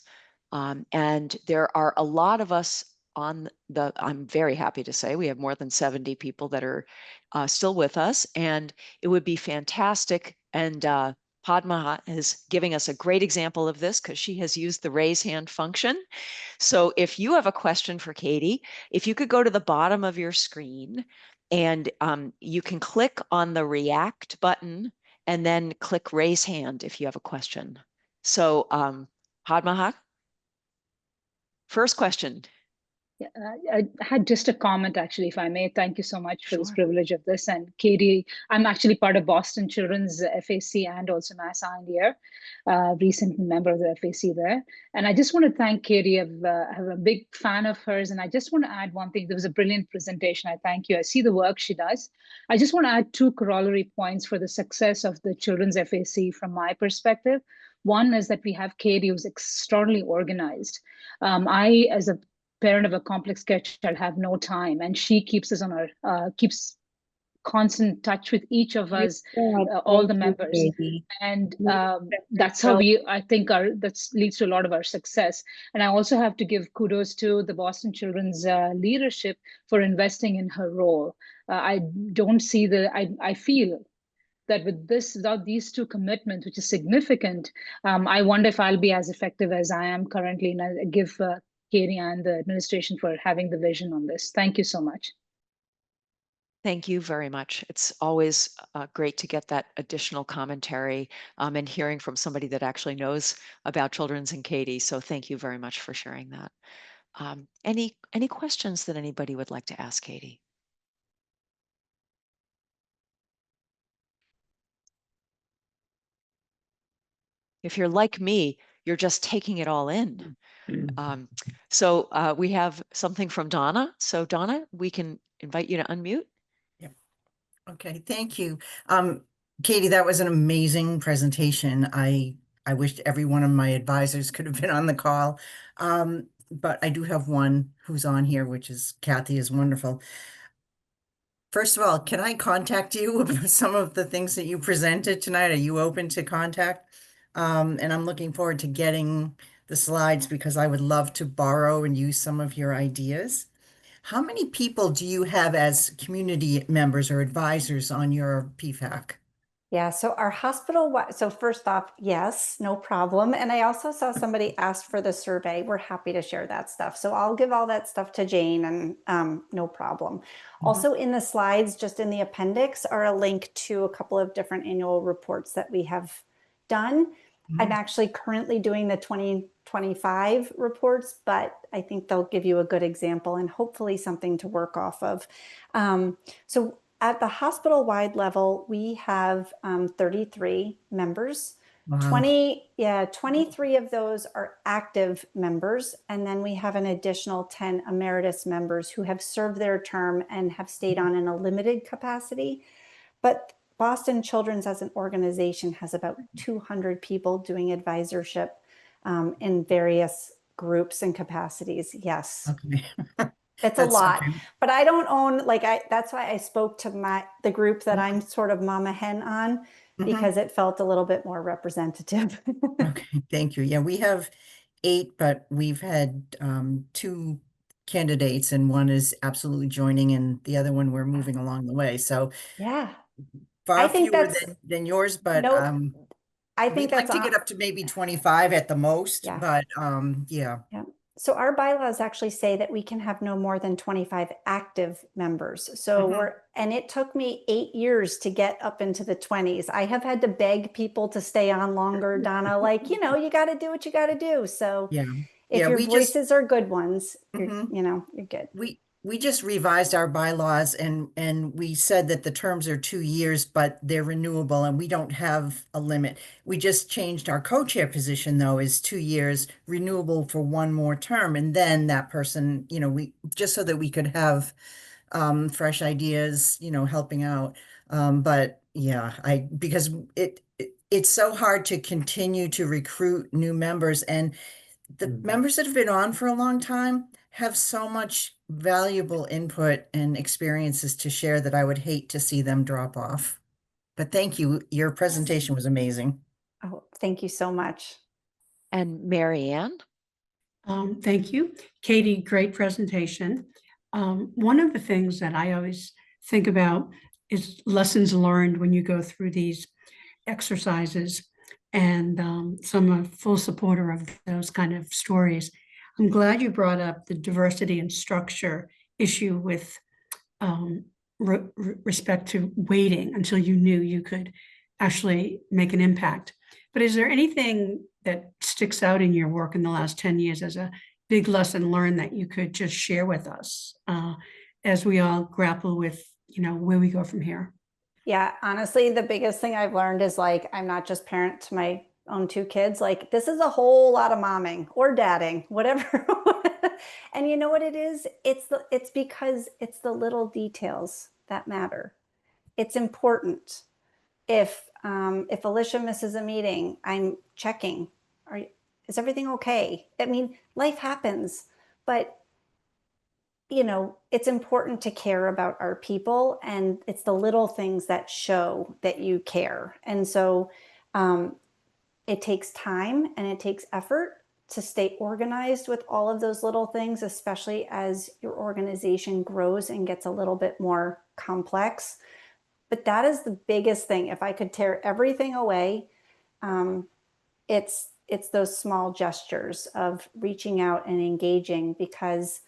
Speaker 2: And there are a lot of us on I'm very happy to say we have more than 70 people that are still with us, and it would be fantastic. And Padma is giving us a great example of this because she has used the raise hand function. So if you have a question for Katie, if you could go to the bottom of your screen and you can click on the react button and then click raise hand if you have a question. So Padma, first question.
Speaker 4: Yeah, I had just a comment, actually, if I may. Thank you so much for this
Speaker 2: Sure.
Speaker 4: privilege of this. And Katie, I'm actually part of Boston Children's FAC and also Mass India, recent member of the FAC there. And I just want to thank Katie. I'm a big fan of hers. And I just want to add one thing. There was a brilliant presentation. I thank you. I see the work she does. I just want to add two corollary points for the success of the Children's FAC from my perspective. One is that we have Katie, who's extraordinarily organized. I, as a parent of a complex care child, have no time, and she keeps us on our keeps constant touch with each of us, all the members, and that's how I think that leads to a lot of our success. And I also have to give kudos to the Boston Children's leadership for investing in her role. I don't see I feel that without these two commitments, which is significant, I wonder if I'll be as effective as I am currently. And I give Katie and the administration for having the vision on this. Thank you so much.
Speaker 2: Thank you very much. It's always great to get that additional commentary and hearing from somebody that actually knows about Children's and Katie. So thank you very much for sharing that. Any questions that anybody would like to ask Katie? If you're like me, you're just taking it all in. So we have something from Donna. So Donna, we can invite you to unmute.
Speaker 5: Yep. Okay, thank you. Katie, that was an amazing presentation. I wished every one of my advisors could have been on the call. But I do have one who's on here, which is Kathy, is wonderful. First of all, can I contact you about some of the things that you presented tonight? Are you open to contact? And I'm looking forward to getting the slides because I would love to borrow and use some of your ideas. How many people do you have as community members or advisors on your PFAC?
Speaker 3: Yeah, so our hospital, so first off, yes, no problem. And I also saw somebody ask for the survey. We're happy to share that stuff. So I'll give all that stuff to Jane and no problem. Also in the slides, just in the appendix, are a link to a couple of different annual reports that we have done. I'm actually currently doing the 2025 reports, but I think they'll give you a good example and hopefully something to work off of. So at the hospital-wide level, we have 33 members.
Speaker 5: Wow.
Speaker 3: 23 of those are active members. And then we have an additional 10 emeritus members who have served their term and have stayed on in a limited capacity. But Boston Children's as an organization has about 200 people doing advisorship in various groups and capacities. Yes.
Speaker 5: Okay.
Speaker 3: It's a lot,
Speaker 5: okay.
Speaker 3: but I don't own, like, that's why I spoke to the group that I'm sort of mama hen on, because it felt a little bit more representative.
Speaker 5: Okay, thank you. Yeah, we have 8, but we've had 2 candidates, and one is absolutely joining, and the other one we're moving along the way. So
Speaker 3: Yeah, I
Speaker 5: far
Speaker 3: think
Speaker 5: fewer
Speaker 3: that's,
Speaker 5: than yours, but
Speaker 3: nope, I think
Speaker 5: we'd like
Speaker 3: that's,
Speaker 5: to get up to maybe 25 at the most,
Speaker 3: yeah.
Speaker 5: but yeah.
Speaker 3: Yeah. So our bylaws actually say that we can have no more than 25 active members. So and it took me 8 years to get up into the 20s. I have had to beg people to stay on longer, Donna, like, you got to do what you got to do. So
Speaker 5: Yeah.
Speaker 3: if
Speaker 5: Yeah,
Speaker 3: your
Speaker 5: we just
Speaker 3: voices are good ones, you're,
Speaker 5: Mhm.
Speaker 3: You're good.
Speaker 5: We just revised our bylaws, and we said that the terms are 2 years, but they're renewable and we don't have a limit. We just changed our co-chair position, though, is 2 years, renewable for one more term. And then that person, we just so that we could have fresh ideas, helping out. But yeah, because it's so hard to continue to recruit new members, and the members that have been on for a long time have so much valuable input and experiences to share that I would hate to see them drop off. But thank you. Your presentation was amazing.
Speaker 3: Oh, thank you so much.
Speaker 2: And Mary Ann?
Speaker 6: Thank you. Katie, great presentation. One of the things that I always think about is lessons learned when you go through these exercises, and so I'm a full supporter of those kind of stories. I'm glad you brought up the diversity and structure issue with respect to waiting until you knew you could actually make an impact. But is there anything that sticks out in your work in the last 10 years as a big lesson learned that you could just share with us as we all grapple with, where we go from here?
Speaker 3: Yeah, honestly, the biggest thing I've learned is, like, I'm not just parent to my own 2 kids. Like, this is a whole lot of momming or dadding, whatever. And you know what it is? It's because it's the little details that matter. It's important. If Alicia misses a meeting, I'm checking. Is everything okay? I mean, life happens, but it's important to care about our people, and it's the little things that show that you care. And so it takes time and it takes effort to stay organized with all of those little things, especially as your organization grows and gets a little bit more complex. But that is the biggest thing. If I could tear everything away, it's those small gestures of reaching out and engaging, because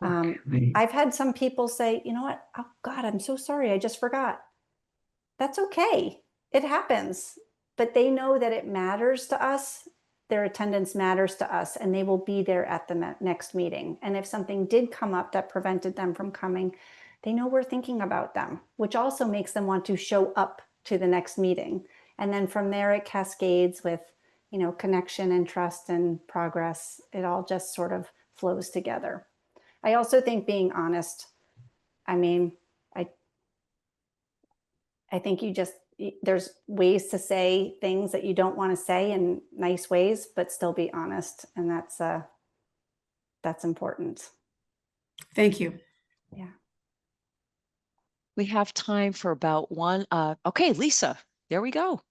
Speaker 3: I've had some people say, you know what? Oh God, I'm so sorry. I just forgot. That's okay. It happens. But they know that it matters to us. Their attendance matters to us, and they will be there at the next meeting. And if something did come up that prevented them from coming, they know we're thinking about them, which also makes them want to show up to the next meeting. And then from there, it cascades with, connection and trust and progress. It all just sort of flows together. I also think being honest, I mean, I think there's ways to say things that you don't want to say in nice ways, but still be honest. And that's important.
Speaker 6: Thank you.
Speaker 3: Yeah.
Speaker 2: We have time for about one. Okay, Lisa, there we go.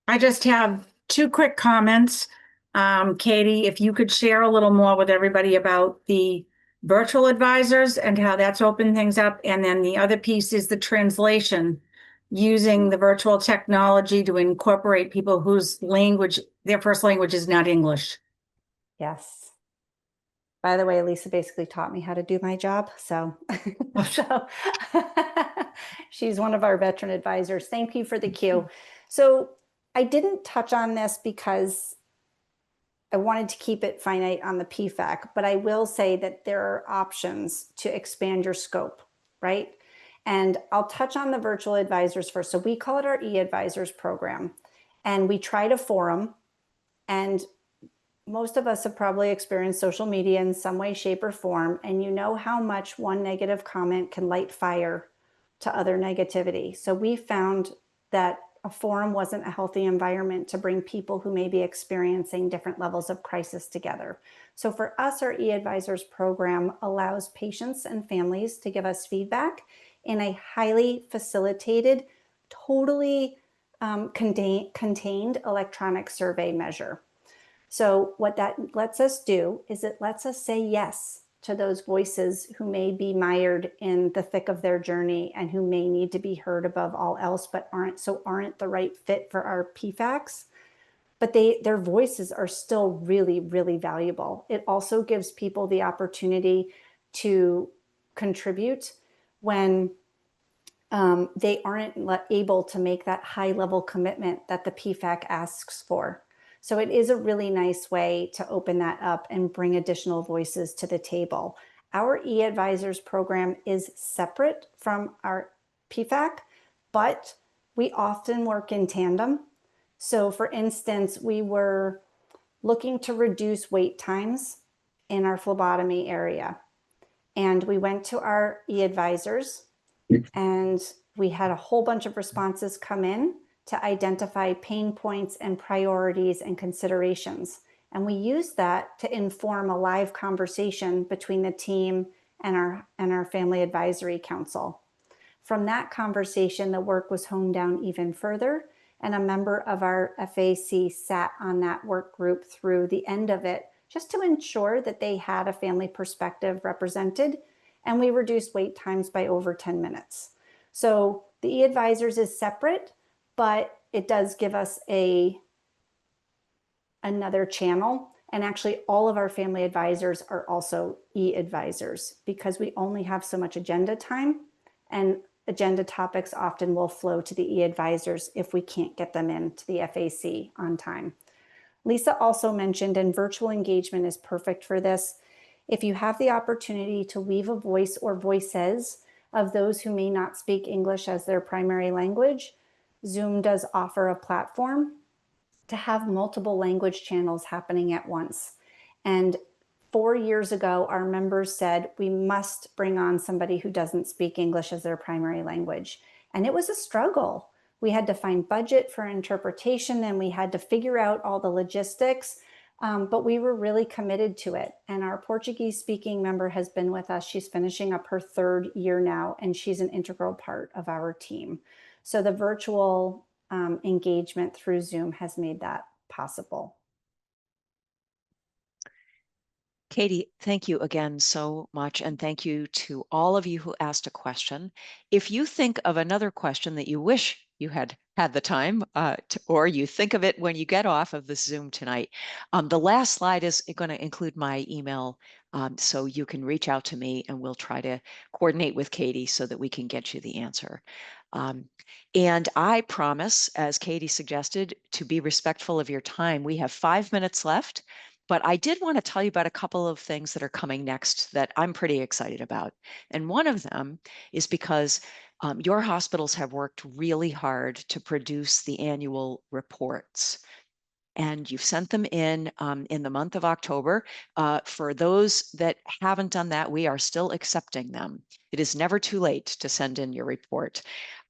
Speaker 7: I just have 2 quick comments. Katie, if you could share a little more with everybody about the virtual advisors and how that's opened things up. And then the other piece is the translation, using the virtual technology to incorporate people whose language, their first language is not English.
Speaker 3: Yes. By the way, Lisa basically taught me how to do my job. So, so she's one of our veteran advisors. Thank you for the cue. So I didn't touch on this because I wanted to keep it finite on the PFAC, but I will say that there are options to expand your scope, right? And I'll touch on the virtual advisors first. So we call it our e-advisors program, and we try to forum, and most of us have probably experienced social media in some way, shape, or form, and you know how much one negative comment can light fire to other negativity. So we found that a forum wasn't a healthy environment to bring people who may be experiencing different levels of crisis together. So for us, our e-advisors program allows patients and families to give us feedback in a highly facilitated, totally contained electronic survey measure. So what that lets us do is it lets us say yes to those voices who may be mired in the thick of their journey and who may need to be heard above all else, but aren't the right fit for our PFACs. But their voices are still really, really valuable. It also gives people the opportunity to contribute when they aren't able to make that high level commitment that the PFAC asks for. So it is a really nice way to open that up and bring additional voices to the table. Our e-advisors program is separate from our PFAC, but we often work in tandem. So for instance, we were looking to reduce wait times in our phlebotomy area. And we went to our e-advisors and we had a whole bunch of responses come in to identify pain points and priorities and considerations. And we used that to inform a live conversation between the team and our family advisory council. From that conversation, the work was honed down even further, and a member of our FAC sat on that work group through the end of it, just to ensure that they had a family perspective represented, and we reduced wait times by over 10 minutes. So the e-advisors is separate, but it does give us another channel. And actually all of our family advisors are also e-advisors because we only have so much agenda time, and agenda topics often will flow to the e-advisors if we can't get them into the FAC on time. Lisa also mentioned, and virtual engagement is perfect for this, if you have the opportunity to leave a voice or voices of those who may not speak English as their primary language, Zoom does offer a platform to have multiple language channels happening at once. And 4 years ago, our members said, we must bring on somebody who doesn't speak English as their primary language. And it was a struggle. We had to find budget for interpretation and we had to figure out all the logistics, but we were really committed to it. And our Portuguese speaking member has been with us. She's finishing up her 3rd year now, and she's an integral part of our team. So the virtual engagement through Zoom has made that possible.
Speaker 2: Katie, thank you again so much. And thank you to all of you who asked a question. If you think of another question that you wish you had the time or you think of it when you get off of this Zoom tonight, the last slide is going to include my email. So you can reach out to me and we'll try to coordinate with Katie so that we can get you the answer. And I promise, as Katie suggested, to be respectful of your time. We have 5 minutes left. But I did want to tell you about a couple of things that are coming next that I'm pretty excited about. And one of them is because your hospitals have worked really hard to produce the annual reports. And you've sent them in the month of October. For those that haven't done that, we are still accepting them. It is never too late to send in your report.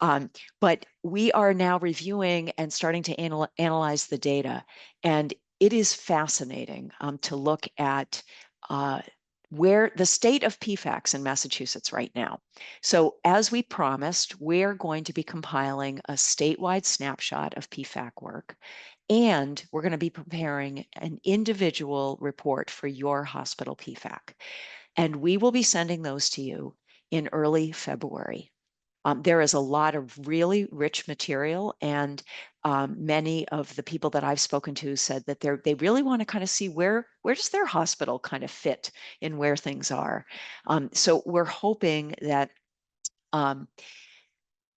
Speaker 2: But we are now reviewing and starting to analyze the data. And it is fascinating to look at where the state of PFACs in Massachusetts right now. So as we promised, we're going to be compiling a statewide snapshot of PFAC work, and we're going to be preparing an individual report for your hospital PFAC. And we will be sending those to you in early February. There is a lot of really rich material, and many of the people that I've spoken to said that they really want to kind of see where does their hospital kind of fit in where things are. So we're hoping that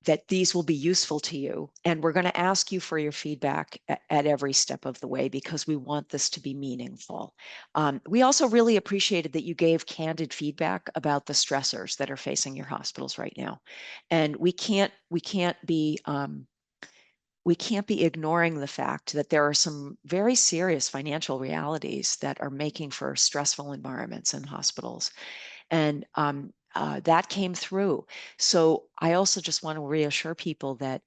Speaker 2: that these will be useful to you. And we're going to ask you for your feedback at every step of the way, because we want this to be meaningful. We also really appreciated that you gave candid feedback about the stressors that are facing your hospitals right now. And we can't be ignoring the fact that there are some very serious financial realities that are making for stressful environments in hospitals. And that came through. So I also just want to reassure people that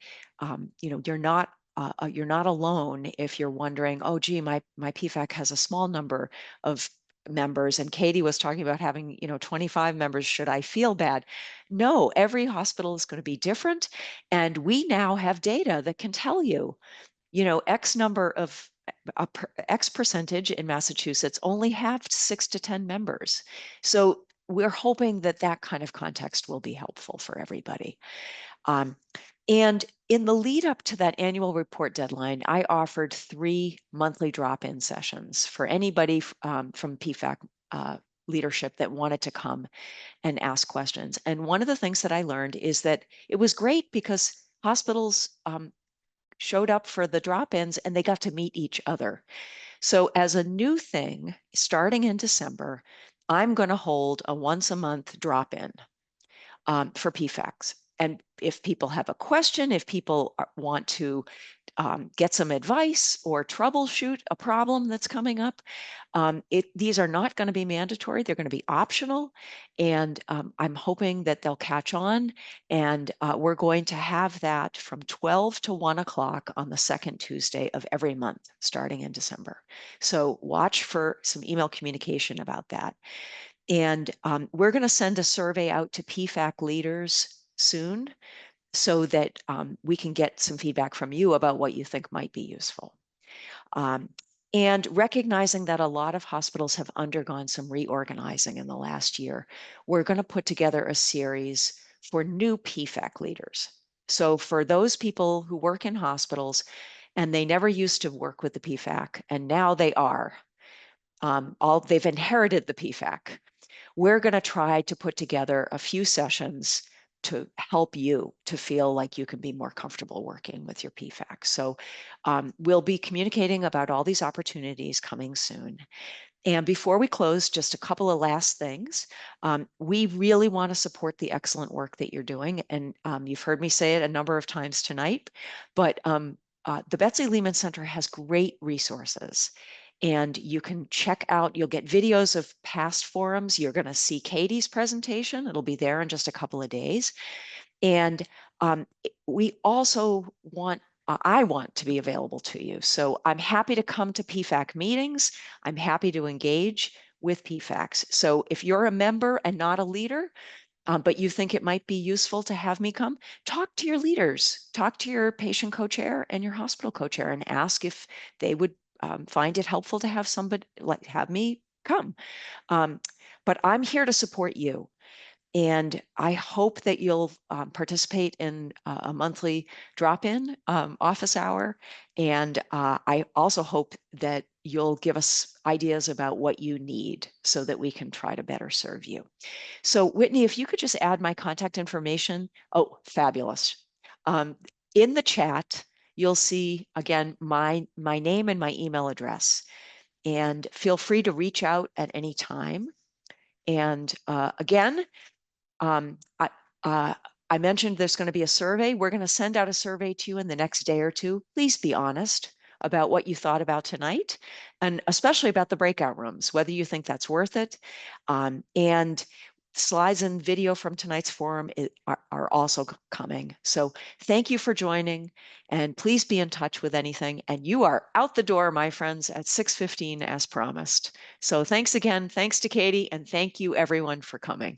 Speaker 2: you're not alone if you're wondering, oh gee, my PFAC has a small number of members, and Katie was talking about having 25 members. Should I feel bad? No, every hospital is going to be different, and we now have data that can tell you, X number of X percentage in Massachusetts only have 6 to 10 members. So we're hoping that that kind of context will be helpful for everybody. And in the lead up to that annual report deadline, I offered 3 monthly drop-in sessions for anybody from PFAC leadership that wanted to come and ask questions. And one of the things that I learned is that it was great because hospitals showed up for the drop-ins and they got to meet each other. So as a new thing, starting in December, I'm going to hold a once a month drop-in for PFACs. And if people have a question, if people want to get some advice or troubleshoot a problem that's coming up, these are not going to be mandatory. They're going to be optional. And I'm hoping that they'll catch on. And we're going to have that from 12 to 1 o'clock on the second Tuesday of every month, starting in December. So watch for some email communication about that. And we're going to send a survey out to PFAC leaders soon, so that we can get some feedback from you about what you think might be useful. And recognizing that a lot of hospitals have undergone some reorganizing in the last year, we're going to put together a series for new PFAC leaders. So for those people who work in hospitals and they never used to work with the PFAC, and now they are, they've inherited the PFAC. We're going to try to put together a few sessions to help you to feel like you can be more comfortable working with your PFAC. So we'll be communicating about all these opportunities coming soon. And before we close, just a couple of last things. We really want to support the excellent work that you're doing. And you've heard me say it a number of times tonight, but the Betsy Lehman Center has great resources. And you can check out, you'll get videos of past forums. You're going to see Katie's presentation. It'll be there in just a couple of days. And we also want, I want to be available to you. So I'm happy to come to PFAC meetings. I'm happy to engage with PFACs. So if you're a member and not a leader, but you think it might be useful to have me come, talk to your leaders, talk to your patient co-chair and your hospital co-chair, and ask if they would find it helpful to have somebody, like, have me come. But I'm here to support you. And I hope that you'll participate in a monthly drop-in office hour. And I also hope that you'll give us ideas about what you need so that we can try to better serve you. So Whitney, if you could just add my contact information. Oh, fabulous. In the chat, you'll see, again, my name and my email address. And feel free to reach out at any time. And again, I mentioned there's going to be a survey. We're going to send out a survey to you in the next day or two. Please be honest about what you thought about tonight, and especially about the breakout rooms, whether you think that's worth it. And slides and video from tonight's forum are also coming. So thank you for joining, and please be in touch with anything. And you are out the door, my friends, at 6:15 as promised. So thanks again. Thanks to Katie, and thank you everyone for coming.